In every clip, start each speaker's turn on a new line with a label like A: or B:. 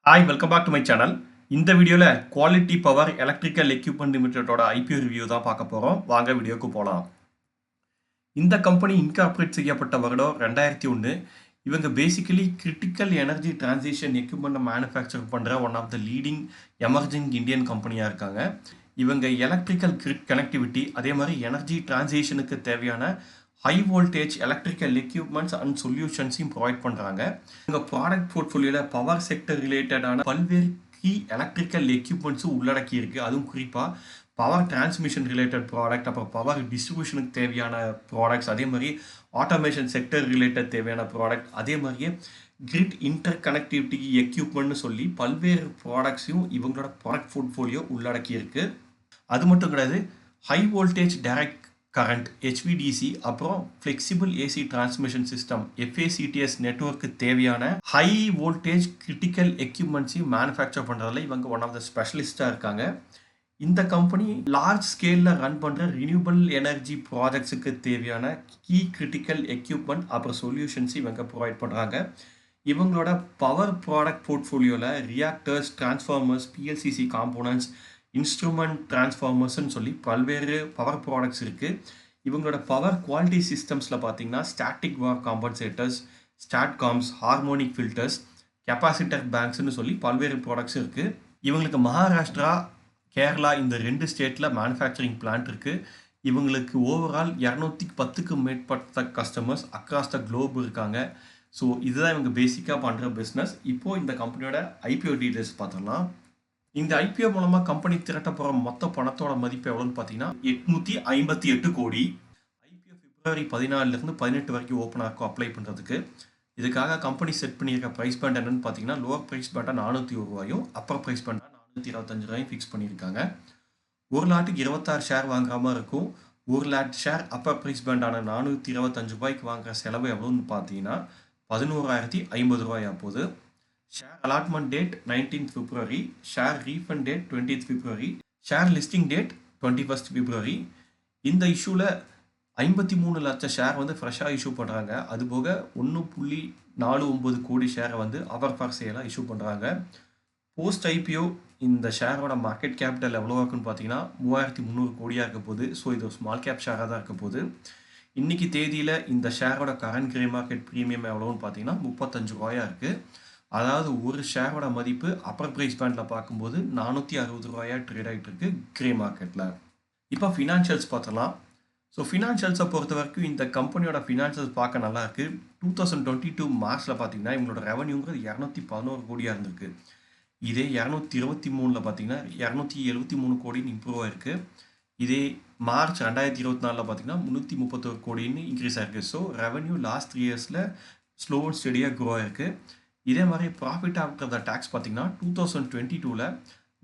A: Hi welcome back to my channel. இந்த வீடியோவில் quality power electrical equipment லிமிடெடோட IPO review தான் பார்க்க போகிறோம். வாங்க வீடியோக்கு போகலாம். இந்த கம்பெனி இன்கார்பரேட் செய்யப்பட்ட வருடம் 2001. இவங்க basically critical energy transition equipment manufacture பண்ணுற one of the leading emerging Indian கம்பெனியாக இருக்காங்க. இவங்க எலக்ட்ரிக்கல் கிரிட் கனெக்டிவிட்டி அதே மாதிரி எனர்ஜி டிரான்சிஷனுக்கு தேவையான high voltage electrical equipments and சொல்யூஷன்ஸையும் ப்ரொவைட் பண்ணுறாங்க. இவங்க ப்ராடக்ட் போர்ட்ஃபோலியோவில் பவர் செக்டர் ரிலேட்டடான பல்வேறு கீ எலக்ட்ரிக்கல் எக்யூப்மெண்ட்ஸும் உள்ளடக்கி இருக்குது. அதுவும் குறிப்பாக பவர் டிரான்ஸ்மிஷன் ரிலேட்டட் ப்ராடக்ட், அப்புறம் பவர் டிஸ்ட்ரிபியூஷனுக்கு தேவையான ப்ராடக்ட்ஸ், அதே மாதிரி ஆட்டோமேஷன் செக்டர் ரிலேட்டட் தேவையான ப்ராடக்ட், அதே மாதிரியே கிரிட் இன்டர் கனெக்டிவிட்டி எக்யூப்மெண்ட்னு சொல்லி பல்வேறு ப்ராடக்ட்ஸையும் இவங்களோட ப்ராடக்ட் போர்ட்ஃபோலியோ உள்ளடக்கி இருக்குது. அது மட்டும் கிடையாது, high voltage direct current HVDC அப்புறம் flexible AC transmission system FACTS நெட்வொர்க்கு தேவையான ஹை வோல்டேஜ் கிரிட்டிக்கல் எக்யூப்மெண்ட்ஸையும் மேனுஃபேக்சர் பண்ணுறதுல இவங்க ஒன் ஆஃப் த ஸ்பெஷலிஸ்டாக இருக்காங்க. இந்த கம்பெனி லார்ஜ் ஸ்கேலில் ரன் பண்ணுற ரினியூபிள் எனர்ஜி ப்ராஜெக்ட்ஸுக்கு தேவையான கீ கிரிட்டிக்கல் எக்யூப்மெண்ட் அப்புறம் சொல்யூஷன்ஸ் இவங்க ப்ரொவைட் பண்ணுறாங்க. இவங்களோட பவர் ப்ராடக்ட் போர்ட்ஃபோலியோவில் reactors, transformers, PLCC components, instrument டிரான்ஸ்ஃபார்மர்ஸ்ன்னு சொல்லி பல்வேறு பவர் ப்ராடக்ட்ஸ் இருக்குது. இவங்களோட பவர் குவாலிட்டி சிஸ்டம்ஸில் பார்த்தீங்கன்னா ஸ்டாட்டிக் வார் காம்பன்சேட்டர்ஸ், ஸ்டாட்காம்ஸ், ஹார்மோனிக் ஃபில்டர்ஸ், கெப்பாசிட்டர் பேங்க்ஸ்ன்னு சொல்லி பல்வேறு ப்ராடக்ட்ஸ் இருக்குது. இவங்களுக்கு மகாராஷ்டிரா, கேரளா இந்த 2 ஸ்டேட்டில் மேனுஃபேக்சரிங் பிளான்ட் இருக்குது. இவங்களுக்கு ஓவரால் 210க்கும் மேற்பட்ட கஸ்டமர்ஸ் அக்ராஸ் த குளோப் இருக்காங்க. ஸோ இதுதான் இவங்க பேசிக்காக பண்ணுற பிஸ்னஸ். இப்போது இந்த கம்பெனியோட IPO டீட்டெயில்ஸ் பார்த்தோம்னா, இந்த IPO மூலமாக கம்பெனி திரட்ட போகிற மொத்த பணத்தோட மதிப்பு எவ்வளோன்னு பார்த்தீங்கன்னா 858 கோடி. IPO பிப்ரவரி 14 18 வரைக்கும் ஓப்பன் ஆகும் அப்ளை பண்ணுறதுக்கு. இதுக்காக கம்பெனி செட் பண்ணியிருக்க ப்ரைஸ் பேண்ட் என்னன்னு பார்த்தீங்கன்னா, லோவர் ப்ரைஸ் பேண்டாக 401 ரூபாயும் அப்பர் ப்ரைஸ் பேண்டாக 425 ரூபாயும் ஃபிக்ஸ் பண்ணியிருக்காங்க. ஒரு லாட்டுக்கு 26 ஷேர் வாங்குற மாதிரி இருக்கும். ஒரு லாட் ஷேர் அப்பர் ப்ரைஸ் பேண்டான 425 ரூபாய்க்கு வாங்குற செலவு எவ்வளோன்னு பார்த்தீங்கன்னா 11,050 ரூபாயா போகுது. Share allotment date 19th February, share refund date 20th February, share listing date 21st February. இந்த இஷ்யூவில் 53 லட்சம் ஷேர் வந்து ஃப்ரெஷ்ஷாக இஷ்யூ பண்ணுறாங்க. அதுபோக 1.49 கோடி ஷேரை வந்து அவர் ஃபார் சேலாக இஷ்யூ பண்ணுறாங்க. போஸ்ட் IPO இந்த ஷேரோட மார்க்கெட் கேபிட்டல் எவ்வளோ இருக்குன்னு பார்த்தீங்கன்னா 3,300 கோடியாக இருக்க போகுது. ஸோ இது ஒரு ஸ்மால் கேப் ஷேராக தான் இருக்க போகுது. இன்றைக்கி தேதியில் இந்த ஷேரோட கரண்ட் கிரே மார்க்கெட் ப்ரீமியம் எவ்வளோன்னு பார்த்தீங்கன்னா 35 ரூபாயாக இருக்குது. அதாவது ஒரு ஷேரோட மதிப்பு அப்பர் ப்ரைஸ் பேண்டில் பார்க்கும்போது 460 ரூபாயாக ட்ரேட் ஆகிட்டு இருக்கு கிரே மார்க்கெட்டில். இப்போ ஃபினான்ஷியல்ஸ் பார்த்தலாம். ஸோ ஃபினான்ஷியல்ஸை பொறுத்த வரைக்கும் இந்த கம்பெனியோட ஃபினான்ஷியல்ஸ் பார்க்க நல்லா இருக்குது. 2022 மார்ச்சில் பார்த்தீங்கன்னா இவங்களோட ரெவன்யூங்கிறது 211 கோடியாக இருந்திருக்கு. இதே 223 பார்த்தீங்கன்னா 273 கோடின்னு இம்ப்ரூவ் ஆயிருக்கு. இதே மார்ச் 2024 பார்த்தீங்கன்னா 331 கோடின்னு இன்க்ரீஸ் ஆயிருக்கு. ஸோ ரெவன்யூ லாஸ்ட் 3 இயர்ஸில் ஸ்லோ அண்ட் ஸ்டெடியாக க்ரோ ஆயிருக்கு. இதே மாதிரி ப்ராஃபிட் ஆஃப்டர் த டேக்ஸ் பார்த்தீங்கன்னா 2022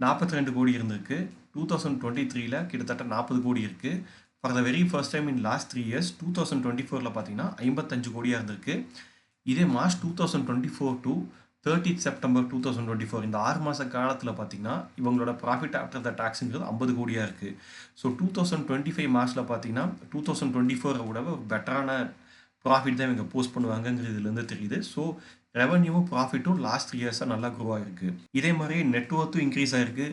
A: 42 கோடி இருந்திருக்கு. 2023 கிட்டத்தட்ட 40 கோடி இருக்குது. For the very first time in last 3 years 2024 பார்த்தீங்கன்னா 55 கோடியாக இருந்திருக்கு. இதே மார்ச் 2024 to 30th September 2024 இந்த 6 மாத காலத்தில் பார்த்தீங்கன்னா இவங்களோட ப்ராஃபிட் ஆஃப்டர் த டேக்ஸுங்கிறது 50 கோடியாக இருக்குது. ஸோ 2025 மார்ச்சில் பார்த்தீங்கன்னா 2024 விட ஒரு பெட்டரான ப்ராஃபிட் தான் இவங்க போஸ்ட் பண்ணுவாங்கங்கிறது இதுலேருந்து தெரியுது. ஸோ ரெவன்யூவும் ப்ராஃபிட்டும் லாஸ்ட் 3 இயர்ஸாக நல்லா க்ரோ ஆகிருக்கு. இதே மாதிரி நெட்வொர்த்தும் இன்க்ரீஸ் ஆகிருக்கு.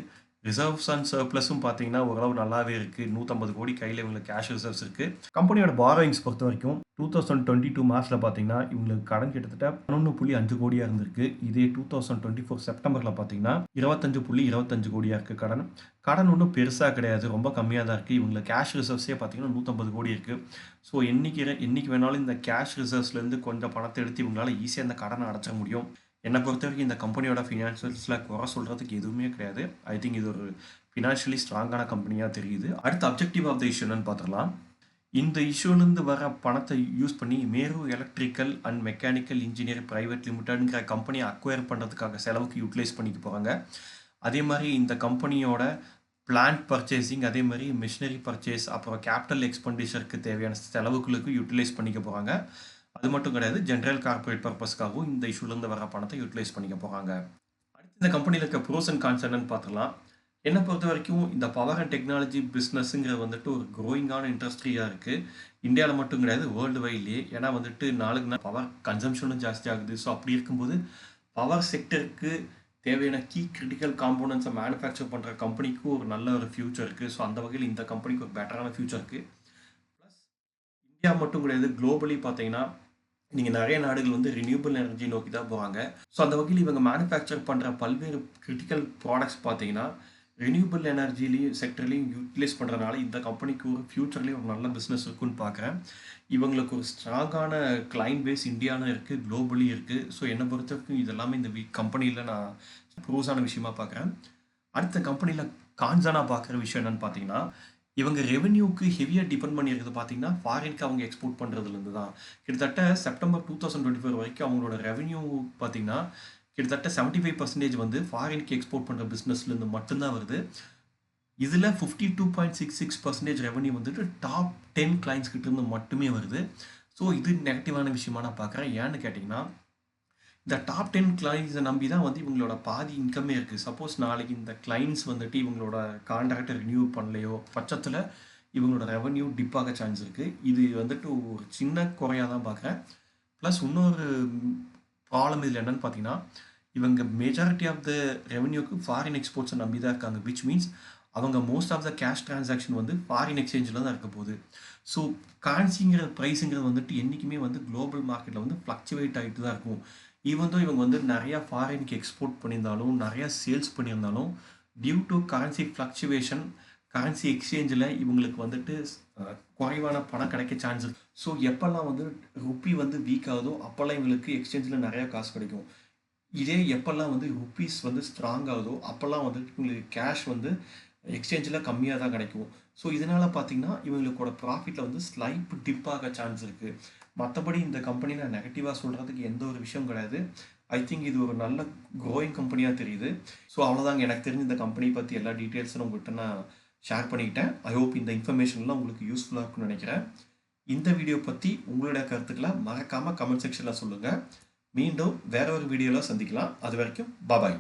A: ரிசர்வ்ஸ் அண்ட் சர்ப்ளஸும் பார்த்தீங்கன்னா ஓரளவு நல்லாவே இருக்குது. 150 கோடி கையில் இவங்களுக்கு கேஷ் ரிசர்வ்ஸ் இருக்குது. கம்பெனியோட பாரோயிங்ஸ் பொறுத்த வரைக்கும் 2022 மார்ச்சில் பார்த்தீங்கன்னா இவங்களுக்கு கடன் கிட்டத்தட்ட 11.5 கோடியாக இருந்திருக்கு. இதே 2024 செப்டம்பரில் பார்த்தீங்கன்னா 25.25 கோடியாக இருக்குது கடன். கடன் ஒன்றும் பெருசாக கிடையாது, ரொம்ப கம்மியாக தான் இருக்குது. இவங்களுக்கு கேஷ் ரிசர்வ்ஸே பார்த்தீங்கன்னா 150 கோடி இருக்குது. ஸோ என்றைக்கு வேணாலும் இந்த கேஷ் ரிசர்வ்ஸ்லேருந்து கொஞ்சம் பணத்தை எடுத்து இவங்களால ஈஸியாக இந்த கடனை அடைச்சிட முடியும். என்னை பொறுத்த வரைக்கும் இந்த கம்பெனியோட ஃபினான்ஷியல்ஸில் குறை சொல்கிறதுக்கு எதுவுமே கிடையாது. ஐ திங்க் இது ஒரு ஃபினான்ஷியலி ஸ்ட்ராங்கான கம்பெனியாக தெரியுது. அடுத்த அப்ஜெக்டிவ் ஆஃப் த இஷ்யூ என்னன்னு பார்த்துடலாம். இந்த இஷ்யூலேருந்து வர பணத்தை யூஸ் பண்ணி Meru electrical and mechanical engineer private லிமிடெட்ங்கிற கம்பெனியை அக்வயர் பண்ணுறதுக்காக செலவுக்கு யூட்டிலைஸ் பண்ணிக்க போகிறாங்க. அதே மாதிரி இந்த கம்பெனியோட பிளான்ட் பர்ச்சேசிங், அதே மாதிரி மிஷினரி பர்ச்சேஸ், அப்புறம் கேபிட்டல் எக்ஸ்பெண்டிச்சருக்கு தேவையான செலவுகளுக்கு யூட்டிலைஸ் பண்ணிக்க போகிறாங்க. அது மட்டும் கிடையாது, ஜென்ரல் கார்பரேட் பர்பஸ்க்காகவும் இந்த இஷ்யூலேருந்து வர பணத்தை யூட்டிலைஸ் பண்ணிக்க போகிறாங்க. அடுத்து இந்த கம்பெனியில் இருக்க ப்ரோஸ் அண்ட் கான்ஸ் என்னன்னு பார்த்துக்கலாம். என்னை பொறுத்த வரைக்கும் இந்த பவர் அண்ட் டெக்னாலஜி பிஸ்னஸ்ங்கிறது வந்துட்டு ஒரு க்ரோயிங்கான இண்டஸ்ட்ரியாக இருக்குது. இந்தியாவில் மட்டும் கிடையாது, வேர்ல்டு வைட்லேயே. ஏன்னா வந்துட்டு நாளுக்கு நாள் பவர் கன்சம்ஷனும் ஜாஸ்தி ஆகுது. ஸோ அப்படி இருக்கும்போது பவர் செக்டருக்கு தேவையான கீ கிரிட்டிக்கல் காம்போனன்ட்ஸை மேனுஃபேக்சர் பண்ணுற கம்பெனிக்கு ஒரு நல்ல ஒரு ஃபியூச்சர் இருக்குது. ஸோ அந்த வகையில் இந்த கம்பெனிக்கு ஒரு பெட்டரான ஃபியூச்சர் இருக்குது. ப்ளஸ் இந்தியா மட்டும் கிடையாது, குளோபலி பார்த்தீங்கன்னா நீங்கள் நிறைய நாடுகள் வந்து ரினியூபிள் எனர்ஜி நோக்கி தான் போகிறாங்க. ஸோ அந்த வகையில் இவங்க மேனுஃபேக்சர் பண்ணுற பல்வேறு கிரிட்டிக்கல் ப்ராடக்ட்ஸ் பார்த்தீங்கன்னா ரினியூபிள் எனர்ஜிலையும் செக்டர்லையும் யூட்டிலைஸ் பண்ணுறதுனால இந்த கம்பெனிக்கு ஒரு ஃப்யூச்சர்லேயும் ஒரு நல்ல பிஸ்னஸ் இருக்குன்னு பார்க்குறேன். இவங்களுக்கு ஒரு ஸ்ட்ராங்கான கிளைண்ட் பேஸ் இந்தியாவில் இருக்குது, குளோபலி இருக்குது. ஸோ என்னை பொறுத்த வரைக்கும் இதெல்லாமே இந்த கம்பெனியில் நான் ப்ரோஸான விஷயமா பார்க்குறேன். அடுத்த கம்பெனியில் கான்ஸானா பார்க்குற விஷயம் என்னென்னு பார்த்தீங்கன்னா, இவங்க ரெவென்யூக்கு ஹெவியாக டிபெண்ட் பண்ணியிருக்கிறது பார்த்தீங்கன்னா ஃபாரினுக்கு அவங்க எக்ஸ்போர்ட் பண்ணுறதுலேருந்து தான். கிட்டத்தட்ட செப்டம்பர் 2024 வரைக்கும் அவங்களோட ரெவென்யூ பார்த்தீங்கன்னா கிட்டத்தட்ட 75% வந்து ஃபாரினுக்கு எக்ஸ்போர்ட் பண்ணுற பிஸ்னஸ்லேருந்து மட்டும்தான் வருது. இதில் 52.66% ரெவென்யூ வந்துட்டு டாப் 10 கிளைண்ட்ஸ் கிட்டேருந்து மட்டுமே வருது. ஸோ இது நெகட்டிவான விஷயமா நான் பார்க்குறேன். ஏன்னு கேட்டிங்கன்னா, இந்த டாப் 10 கிளைண்ட்ஸை நம்பி தான் வந்து இவங்களோட பாதி இன்கமே இருக்குது. சப்போஸ் நாளைக்கு இந்த கிளைண்ட்ஸ் வந்துட்டு இவங்களோட கான்ட்ராக்டை ரினியூ பண்ணலையோ பட்சத்தில் இவங்களோட ரெவென்யூ டிப் ஆக சான்ஸ் இருக்குது. இது வந்துட்டு ஒரு சின்ன குறையாக தான் பார்க்குறேன். ப்ளஸ் இன்னொரு ப்ராப்ளம் இதில் என்னென்னு பார்த்தீங்கன்னா, இவங்க மெஜாரிட்டி ஆஃப் த ரெவென்யூக்கு ஃபாரின் எக்ஸ்போர்ட்ஸை நம்பி தான் இருக்காங்க. விச் மீன்ஸ் அவங்க most of the cash transaction வந்து ஃபாரின் எக்ஸ்சேஞ்சில் தான் இருக்க போகுது. ஸோ கரன்சிங்கிற ப்ரைஸுங்கிறது வந்துட்டு என்றைக்குமே வந்து குளோபல் மார்க்கெட்டில் வந்து ஃப்ளக்சுவேட் ஆகிட்டு தான் இருக்கும். ஈவன் தான் இவங்க வந்து நிறையா ஃபாரினுக்கு எக்ஸ்போர்ட் பண்ணியிருந்தாலும் நிறையா சேல்ஸ் பண்ணியிருந்தாலும் due to currency fluctuation, currency எக்ஸ்சேஞ்சில் இவங்களுக்கு வந்துட்டு குறைவான பணம் கிடைக்க சான்ஸ் இருக்குது. ஸோ எப்போல்லாம் வந்து ருப்பி வந்து வீக் ஆகுதோ அப்போல்லாம் இவங்களுக்கு எக்ஸ்சேஞ்சில் நிறையா காசு கிடைக்கும். இதே எப்போல்லாம் வந்து ருப்பீஸ் வந்து ஸ்ட்ராங் ஆகுதோ அப்போல்லாம் வந்துட்டு இவங்களுக்கு கேஷ் வந்து எக்ஸ்சேஞ்சில் கம்மியாக தான் கிடைக்கும். ஸோ இதனால் பார்த்தீங்கன்னா இவங்களுக்கோட ப்ராஃபிட்டில் வந்து ஸ்லைப் டிப் ஆக சான்ஸ் இருக்குது. மற்றபடி இந்த கம்பெனியில் நெகட்டிவாக சொல்கிறதுக்கு எந்த ஒரு விஷயம் கிடையாது. ஐ திங்க் இது ஒரு நல்ல க்ரோயிங் கம்பெனியாக தெரியுது. ஸோ அவ்வளோதாங்க, எனக்கு தெரிஞ்ச இந்த கம்பெனி பற்றி எல்லா டீட்டெயில்ஸும் உங்கள்கிட்ட நான் ஷேர் பண்ணிக்கிட்டேன். ஐ ஹோப் இந்த இன்ஃபர்மேஷன்லாம் உங்களுக்கு யூஸ்ஃபுல்லாக இருக்குன்னு நினைக்கிறேன். இந்த வீடியோ பற்றி உங்களுடைய கருத்துக்களை மறக்காமல் கமெண்ட் செக்ஷனில் சொல்லுங்கள். மீண்டும் வேற ஒரு வீடியோவில் சந்திக்கலாம். அது வரைக்கும் பாய்.